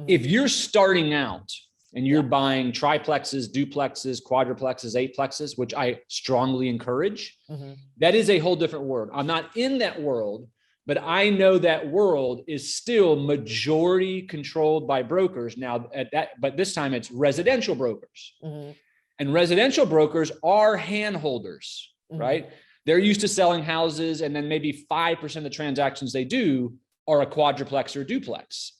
If you're starting out and you're buying triplexes, duplexes, quadruplexes, eightplexes, which I strongly encourage, that is a whole different world. I'm not in that world, but I know that world is still majority controlled by brokers now but this time it's residential brokers. And residential brokers are hand holders, right? They're used to selling houses, and then maybe 5% of the transactions they do are a quadruplex or a duplex.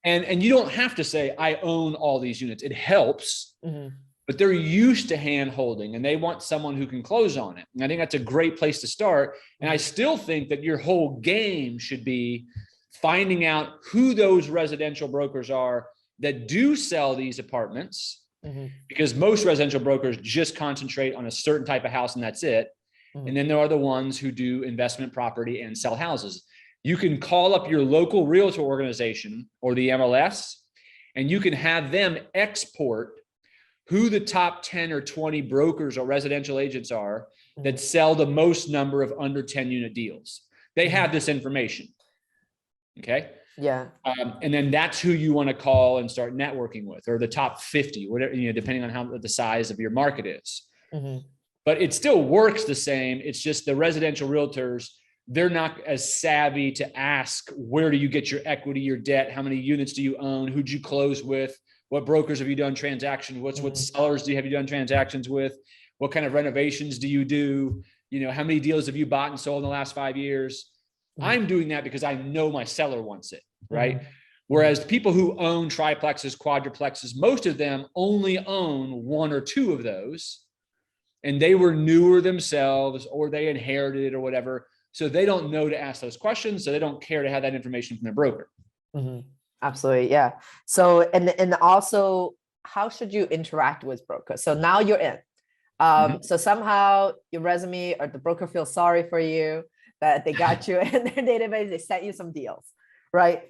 And you don't have to say, I own all these units. It helps, but they're used to hand holding and they want someone who can close on it. And I think that's a great place to start. And I still think that your whole game should be finding out who those residential brokers are that do sell these apartments, because most residential brokers just concentrate on a certain type of house and that's it. And then there are the ones who do investment property and sell houses. You can call up your local realtor organization or the MLS, and you can have them export who the top 10 or 20 brokers or residential agents are that sell the most number of under 10 unit deals. They have this information. Okay. Yeah. And then that's who you want to call and start networking with, or the top 50, whatever, depending on how the size of your market is. But it still works the same. It's just the residential realtors, they're not as savvy to ask, where do you get your equity, your debt? How many units do you own? Who'd you close with? What brokers have you done transactions? What sellers have you done transactions with? What kind of renovations do you do? How many deals have you bought and sold in the last 5 years? I'm doing that because I know my seller wants it, right? Whereas people who own triplexes, quadruplexes, most of them only own 1 or 2 of those, and they were newer themselves or they inherited or whatever. So they don't know to ask those questions. So they don't care to have that information from their broker. Absolutely. Yeah. So, and also, how should you interact with brokers? So now you're in. So somehow your resume or the broker feels sorry for you that they got you in their database, they sent you some deals, right?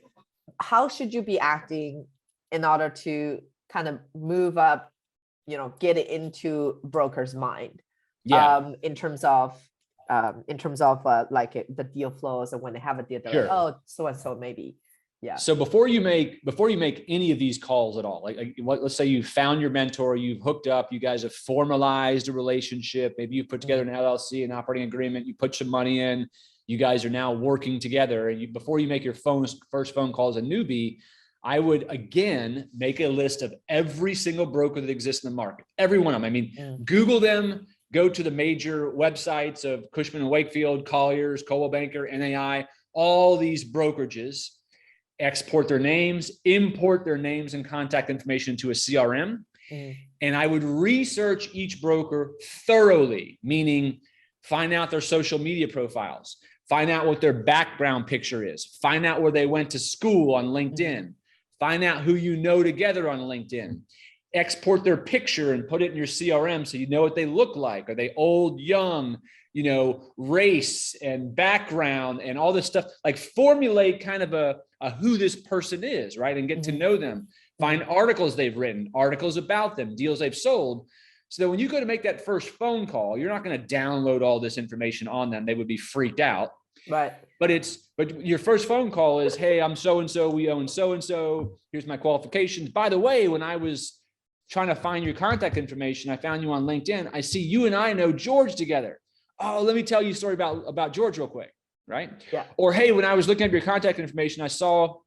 How should you be acting in order to kind of move up, get it into broker's mind? In terms of like the deal flows, and when they have a deal, they're like, oh, so and so maybe. Yeah. So before you make any of these calls at all, let's say you found your mentor, you've hooked up, you guys have formalized a relationship, maybe you put together an LLC, an operating agreement, you put some money in, you guys are now working together. And before you make your first phone call as a newbie, I would again make a list of every single broker that exists in the market, every one of them. I mean, Google them, go to the major websites of Cushman & Wakefield, Colliers, Coldwell Banker, NAI, all these brokerages. Export their names, import their names and contact information into a CRM. And I would research each broker thoroughly, meaning find out their social media profiles, find out what their background picture is, find out where they went to school on LinkedIn, find out who you know together on LinkedIn, export their picture and put it in your CRM so you know what they look like. Are they old, young, race and background and all this stuff? Like formulate kind of a who this person is, right? And get to know them. Find articles they've written, articles about them, deals they've sold. So that when you go to make that first phone call, you're not going to download all this information on them. They would be freaked out. Right. But your first phone call is, hey, I'm so-and-so, we own so-and-so. Here's my qualifications. By the way, when I was trying to find your contact information, I found you on LinkedIn. I see you and I know George together. Oh, let me tell you a story about George real quick, right? Yeah. Or, hey, when I was looking at your contact information, I saw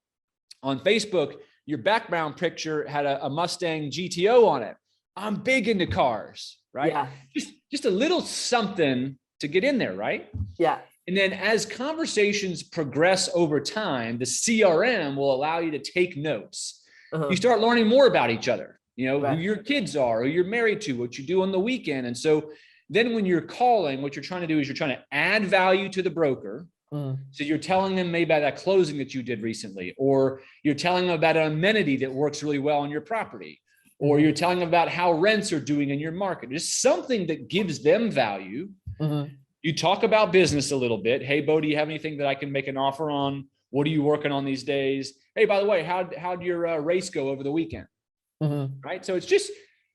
on Facebook, your background picture had a Mustang GTO on it. I'm big into cars, right? Yeah. Just a little something to get in there, right? Yeah. And then as conversations progress over time, the CRM will allow you to take notes. You start learning more about each other, who your kids are, who you're married to, what you do on the weekend. And so then when you're calling, what you're trying to do is you're trying to add value to the broker. So you're telling them maybe about that closing that you did recently, or you're telling them about an amenity that works really well on your property, or you're telling them about how rents are doing in your market. Just something that gives them value. You talk about business a little bit. Hey, Beau, do you have anything that I can make an offer on? What are you working on these days? Hey, by the way, how'd your race go over the weekend? Right. So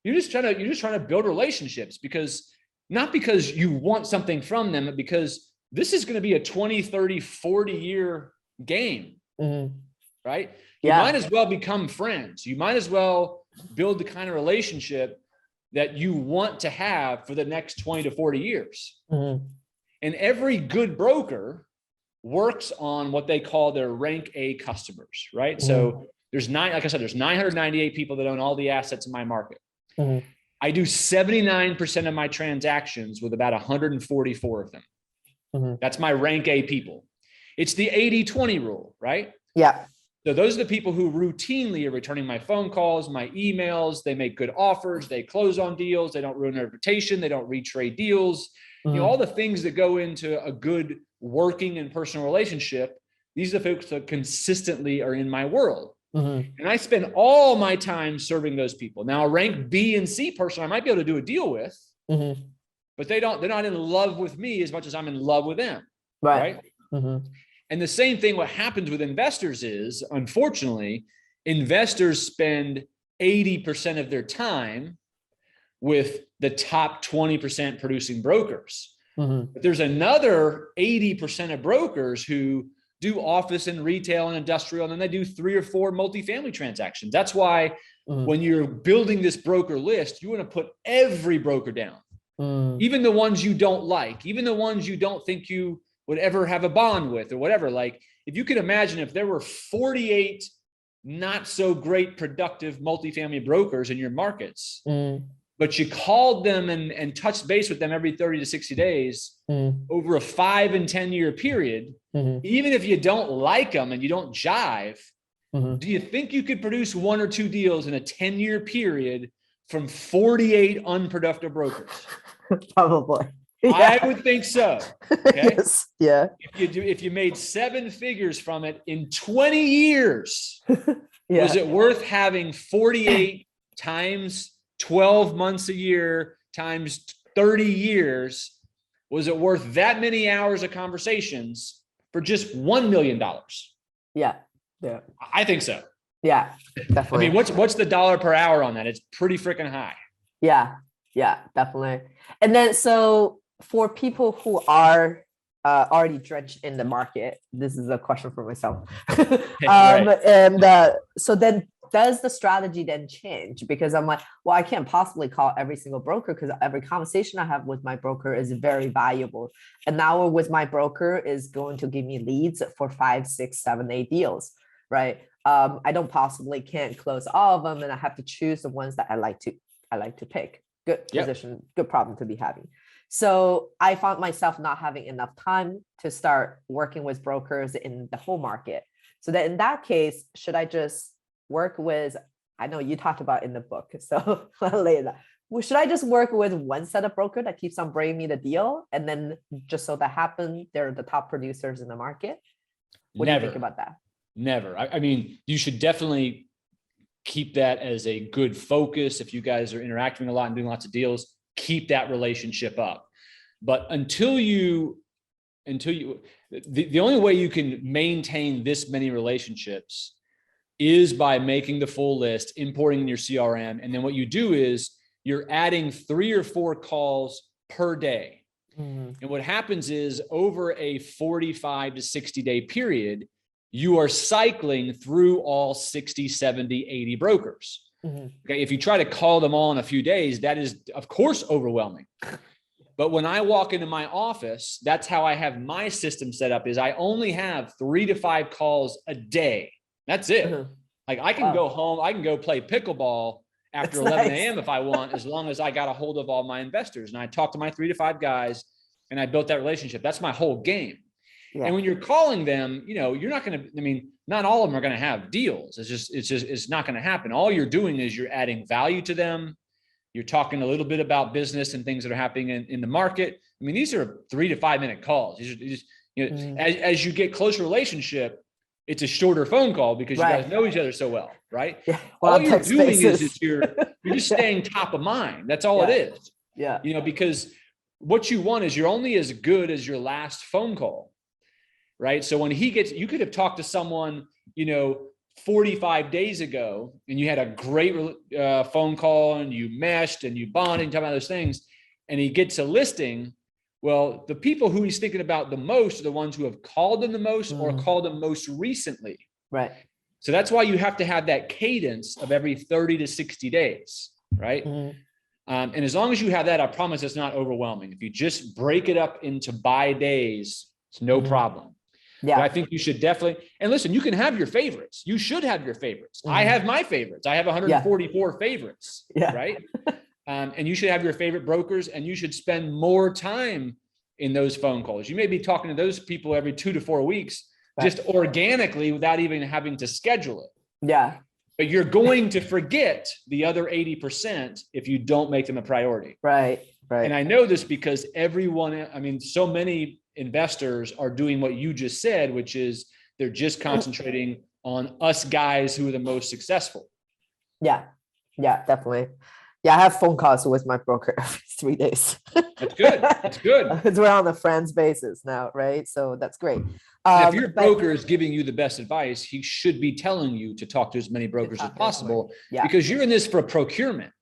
you're just trying to build relationships, not because you want something from them, but because this is going to be a 20, 30, 40 year game, right? You might as well become friends. You might as well build the kind of relationship that you want to have for the next 20 to 40 years. And every good broker works on what they call their rank A customers, right? So there's like I said, there's 998 people that own all the assets in my market. I do 79% of my transactions with about 144 of them. That's my rank A people. It's the 80-20 rule, right? Yeah. So those are the people who routinely are returning my phone calls, my emails. They make good offers. They close on deals. They don't ruin their reputation. They don't retrade deals. You know, all the things that go into a good working and personal relationship. These are the folks that consistently are in my world. And I spend all my time serving those people. Now, a rank B and C person, I might be able to do a deal with, but they're not in love with me as much as I'm in love with them. Right. And the same thing, what happens with investors is, unfortunately, investors spend 80% of their time with the top 20% producing brokers. But there's another 80% of brokers who do office and retail and industrial, and then they do 3 or 4 multifamily transactions. That's why when you're building this broker list, you want to put every broker down, even the ones you don't like, even the ones you don't think you would ever have a bond with or whatever. Like, if you could imagine if there were 48 not so great productive multifamily brokers in your markets, but you called them and touched base with them every 30 to 60 days over a 5 and 10 year period, even if you don't like them and you don't jive, do you think you could produce 1 or 2 deals in a 10-year period from 48 unproductive brokers? Probably. I would think so. Okay. Yes. Yeah. If you made 7 figures from it in 20 years, was it worth having 48 times 12 months a year times 30 years? Was it worth that many hours of conversations for just $1 million? Yeah. Yeah. I think so. Yeah, definitely. I mean, what's the dollar per hour on that? It's pretty freaking high. Yeah. Yeah, definitely. And then, so for people who are already drenched in the market, this is a question for myself. So then does the strategy then change? Because I'm like, well, I can't possibly call every single broker because every conversation I have with my broker is very valuable. An hour with my broker is going to give me leads for 5, 6, 7, 8 deals, right? I can't close all of them, and I have to choose the ones that I like to pick. Good position, good problem to be having. So I found myself not having enough time to start working with brokers in the whole market. So that in that case, should I just work with, I know you talked about in the book, so later, should I just work with one set of broker that keeps on bringing me the deal? And then just so that happens, they're the top producers in the market? What do you think about that? Never. I mean, you should definitely keep that as a good focus. If you guys are interacting a lot and doing lots of deals, keep that relationship up. But until you, the only way you can maintain this many relationships is by making the full list, importing in your CRM. And then what you do is you're adding 3 or 4 calls per day. And what happens is over a 45 to 60 day period, you are cycling through all 60, 70, 80 brokers. Okay. If you try to call them all in a few days, that is of course overwhelming. But when I walk into my office, that's how I have my system set up, is I only have 3 to 5 calls a day. That's it. Like, I can go home, I can go play pickleball after 11 a.m. if I want, as long as I got a hold of all my investors. And I talk to my 3 to 5 guys and I built that relationship. That's my whole game. Yeah. And when you're calling them, you know, you're not going to, I mean, not all of them are going to have deals. It's not going to happen. All you're doing is you're adding value to them. You're talking a little bit about business and things that are happening in the market. I mean, these are 3 to 5 minute calls. These are, as you get closer relationship, it's a shorter phone call because you guys know each other so well, right? Yeah. All you're doing is you're just staying top of mind. That's all it is. Yeah. You know, because what you want is you're only as good as your last phone call, right? So when you could have talked to someone, 45 days ago, and you had a great phone call and you meshed and you bonded and talking about those things, and he gets a listing. Well, the people who he's thinking about the most are the ones who have called him the most or called him most recently. Right. So that's why you have to have that cadence of every 30 to 60 days, right? And as long as you have that, I promise it's not overwhelming. If you just break it up into buy days, it's no problem. Yeah. But I think you should definitely, and listen, you can have your favorites. You should have your favorites. I have my favorites. I have 144 favorites, right? And you should have your favorite brokers, and you should spend more time in those phone calls. You may be talking to those people every 2 to 4 weeks, just organically without even having to schedule it. Yeah. But you're going to forget the other 80% if you don't make them a priority. Right. Right. And I know this because everyone, I mean, so many investors are doing what you just said, which is they're just concentrating on us guys who are the most successful. Yeah. Yeah, definitely. Yeah, I have phone calls with my broker every 3 days. That's good. That's good. Because we're on a friends basis now, right? So that's great. If your broker is giving you the best advice, he should be telling you to talk to as many brokers as possible, because you're in this for procurement.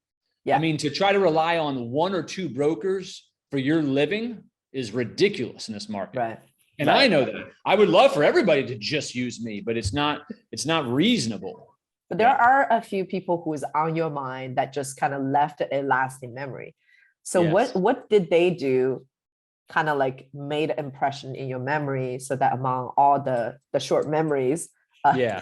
I mean, to try to rely on 1 or 2 brokers for your living is ridiculous in this market. Right. And I know that. I would love for everybody to just use me, but it's not reasonable. But there are a few people who is on your mind that just kind of left a lasting memory. So what did they do kind of like made an impression in your memory, so that among all the short memories, I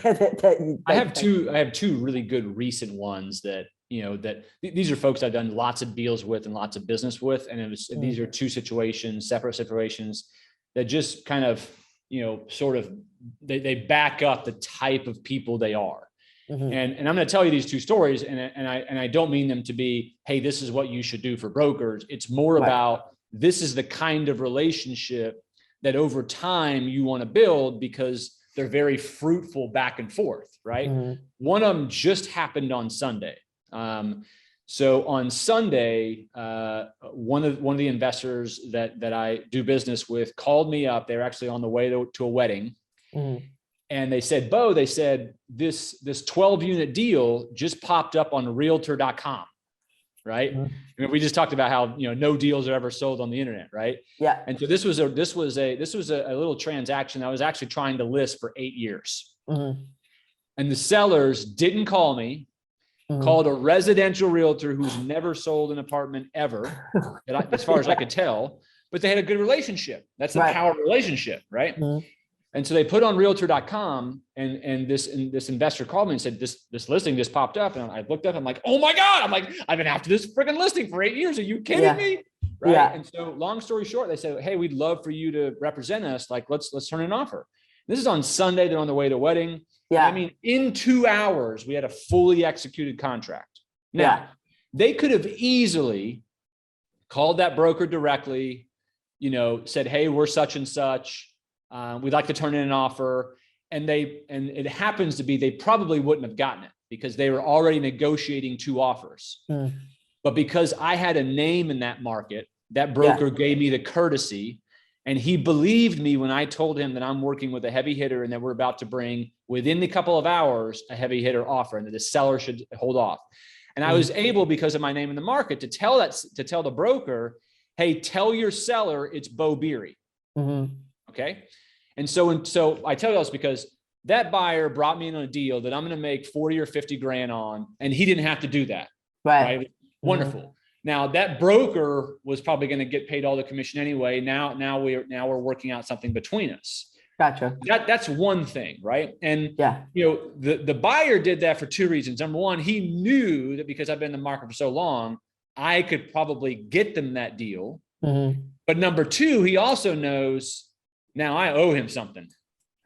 have two really good recent ones that, you know, that these are folks I've done lots of deals with and lots of business with. And these are 2 situations, separate situations that just kind of, you know, sort of, they back up the type of people they are. And I'm going to tell you these 2 stories, and I don't mean them to be, hey, this is what you should do for brokers. It's more about, this is the kind of relationship that over time you want to build, because they're very fruitful back and forth, right? One of them just happened on Sunday. So on Sunday, one of the investors that I do business with called me up. They were actually on the way to a wedding. And they said, Beau, they said, this 12-unit deal just popped up on realtor.com, right? I mean, we just talked about how, you know, no deals are ever sold on the internet, right? Yeah. And so this was a little transaction I was actually trying to list for 8 years. And the sellers didn't call me, called a residential realtor who's never sold an apartment ever, as far as I could tell, but they had a good relationship. That's the power of relationship, right? And so they put on realtor.com, and this investor called me and said, this listing just popped up. And I looked up, I'm like, oh my God. I'm like, I've been after this freaking listing for 8 years. Are you kidding me? Right. And so long story short, they said, hey, we'd love for you to represent us. Like, let's turn an offer. This is on Sunday. They're on the way to wedding. Yeah. I mean, in 2 hours, we had a fully executed contract. Now, they could have easily called that broker directly, you know, said, hey, we're such and such. We'd like to turn in an offer. And it happens to be, they probably wouldn't have gotten it because they were already negotiating 2 offers. But because I had a name in that market, that broker gave me the courtesy, and he believed me when I told him that I'm working with a heavy hitter and that we're about to bring, within a couple of hours, a heavy hitter offer, and that the seller should hold off. And I was able, because of my name in the market, to tell the broker, hey, tell your seller it's Beau Beery. Okay. And so I tell you this because that buyer brought me in on a deal that I'm going to make 40 or 50 grand on, and he didn't have to do that. Right. Wonderful. Now that broker was probably going to get paid all the commission anyway. Now we're working out something between us. Gotcha. That's one thing. Right. And you know, the buyer did that for 2 reasons. Number one, he knew that because I've been in the market for so long, I could probably get them that deal. But number 2, he also knows now I owe him something.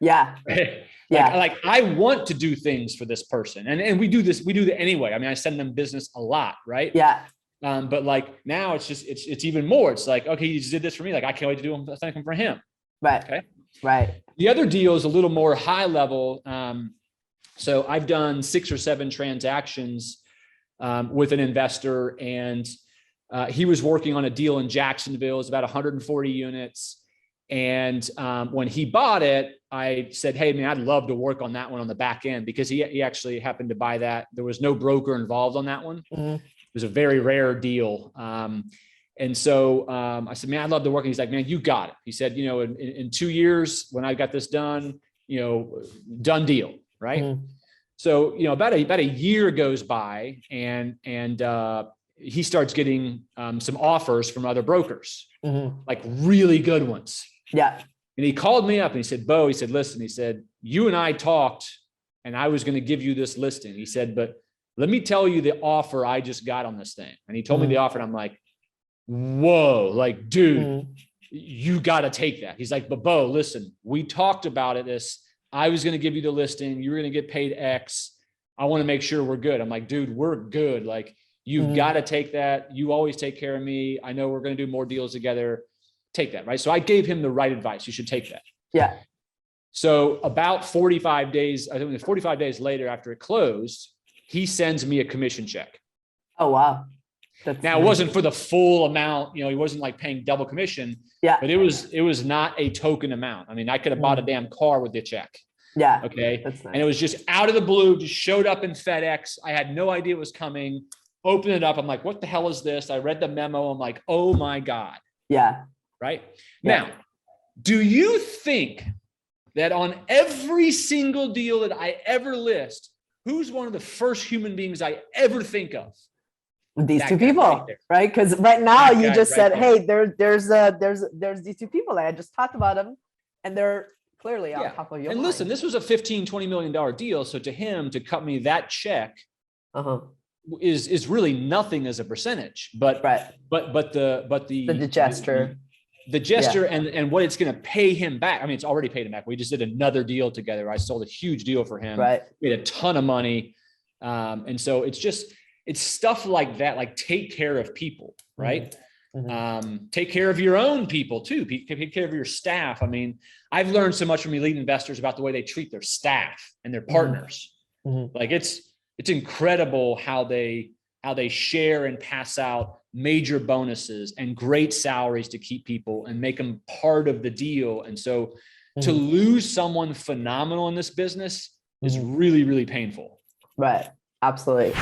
Like I want to do things for this person. And we do that anyway. I mean, I send them business a lot. Right. But like now it's just, it's even more. It's like, okay, you just did this for me. Like, I can't wait to do something for him. Right. Okay. Right. The other deal is a little more high level. So I've done 6 or 7 transactions with an investor, and he was working on a deal in Jacksonville. It's about 140 units. And when he bought it, I said, hey, man, I'd love to work on that one on the back end, because he actually happened to buy that. There was no broker involved on that one. It was a very rare deal. And so I said, man, I'd love to work. And he's like, man, you got it. He said, you know, in 2 years, when I got this done, you know, done deal. Right. So, about a year goes by, and he starts getting some offers from other brokers, like really good ones. Yeah. And he called me up and he said, Beau, he said, listen, he said, you and I talked and I was going to give you this listing. He said, but let me tell you the offer I just got on this thing. And he told me the offer, and I'm like, whoa, like, dude, you got to take that. He's like, but Beau, listen, we talked about it. I was going to give you the listing. You were going to get paid X. I want to make sure we're good. I'm like, dude, we're good. Like, you've got to take that. You always take care of me. I know we're going to do more deals together. Take that. Right. So I gave him the right advice. You should take that. Yeah. So about 45 days, I think it was 45 days later after it closed, he sends me a commission check. Oh, wow. Now, it wasn't for the full amount, he wasn't like paying double commission, but it was not a token amount. I mean, I could have bought a damn car with the check. Yeah. Okay. That's nice. And it was just out of the blue, just showed up in FedEx. I had no idea it was coming. Open it up. I'm like, what the hell is this? I read the memo. I'm like, oh my God. Yeah. Right. Yeah. Now, do you think that on every single deal that I ever list, who's one of the first human beings I ever think of? These two people, right? Because right now you just said, hey, there's these two people. I just talked about them, and they're clearly on top of your mind. And listen, this was a $15-20 million deal. So to him, to cut me that check is really nothing as a percentage. But the gesture. The gesture and what it's going to pay him back. I mean, it's already paid him back. We just did another deal together. I sold a huge deal for him. Right. We had a ton of money. And so it's stuff like that, like take care of people, right? Take care of your own people too. Take care of your staff. I mean, I've learned so much from elite investors about the way they treat their staff and their partners. Like it's incredible how they share and pass out major bonuses and great salaries to keep people and make them part of the deal. And so to lose someone phenomenal in this business is really, really painful. Right. Absolutely.